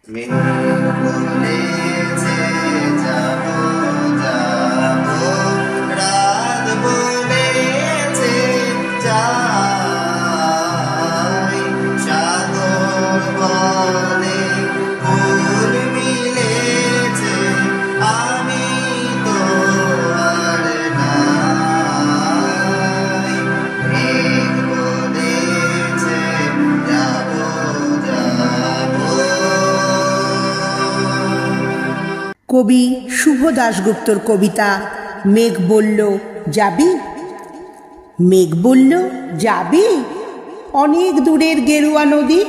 মেঘ বলেছে যাবো যাবো, রাত বলেছে যাই, সাগর বলে ফুল মিলেছে, আমি তো আর নাই। মেঘ বলেছে যাবো যাবো। কবি শুভ দাশগুপ্তর কবিতা মেঘ বলল যাবি। মেঘ বলল যাবি, অনেক দূরের গেরুয়া নদী,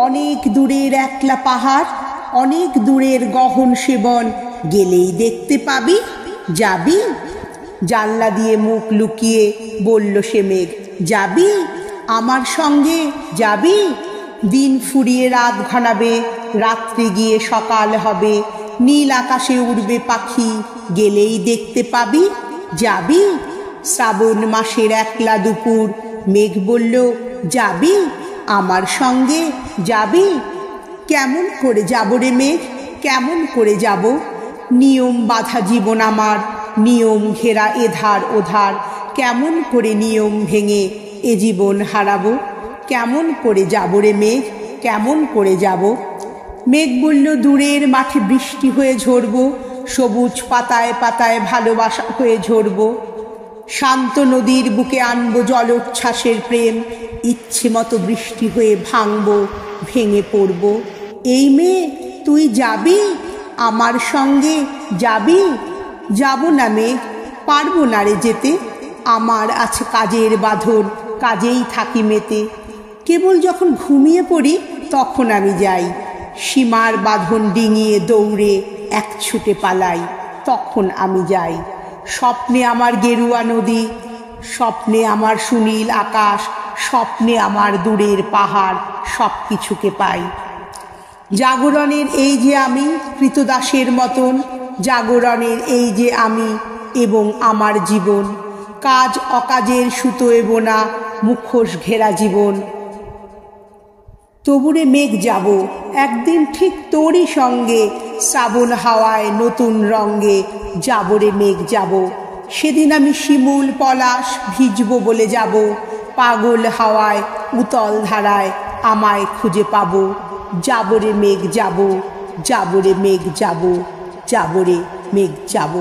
অনেক দূরের একলা পাহাড়, অনেক দূরের গহন সেবন, গেলেই দেখতে পাবি। যাবি? জানলা দিয়ে মুখ লুকিয়ে বলল সে মেঘ, যাবি আমার সঙ্গে যাবি। দিন ফুরিয়ে রাত ঘনাবে, রাত্রে গিয়ে সকাল হবে, নীল আকাশে উড়বে পাখি, গেলেই দেখতে পাবি। যাবি? শ্রাবণ মাসের একলা দুপুর, মেঘ বলল যাবি আমার সঙ্গে যাবি। কেমন করে যাব রে মেঘ, কেমন করে যাব? নিয়ম বাঁধা জীবন আমার, নিয়ম ঘেরা এধার ওধার, কেমন করে নিয়ম ভেঙে এ জীবন হারাবো? কেমন করে যাব রে মেঘ, কেমন করে যাব? মেঘ বলল দূরের মাঠে বৃষ্টি হয়ে ঝরব, সবুজ পাতায় পাতায় ভালোবাসা হয়ে ঝরব, শান্ত নদীর বুকে আনবো জলোচ্ছ্বাসের প্রেম, ইচ্ছে মতো বৃষ্টি হয়ে ভাঙবো, ভেঙে পড়ব। এই মেয়ে তুই যাবি আমার সঙ্গে যাবি? যাব না মেঘ, পারবো না রে যেতে, আমার আছে কাজের বাঁধন, কাজেই থাকি মেতে। কেবল যখন ঘুমিয়ে পড়ি তখন আমি যাই, সীমার বাঁধন ডিঙিয়ে দৌড়ে এক ছুটে পালাই, তখন আমি যাই। স্বপ্নে আমার গেরুয়া নদী, স্বপ্নে আমার সুনীল আকাশ, স্বপ্নে আমার দূরের পাহাড়, সব কিছুকে পাই। জাগরণের এই যে আমি কৃতদাসের মতন, জাগরণের এই যে আমি এবং আমার জীবন, কাজ অকাজের সুতোয় বোনা মুখোশ ঘেরা জীবন। তবুরে মেঘ যাব একদিন ঠিক তোরই সঙ্গে, শ্রাবণ হাওয়ায় নতুন রঙ্গে যাবরে মেঘ যাব। সেদিন আমি শিমুল পলাশ ভিজব বলে যাব, পাগল হাওয়ায় উতল ধারায় আমায় খুঁজে পাবো। যাবরে মেঘ যাব, যাবরে মেঘ যাব, যাবরে মেঘ যাব।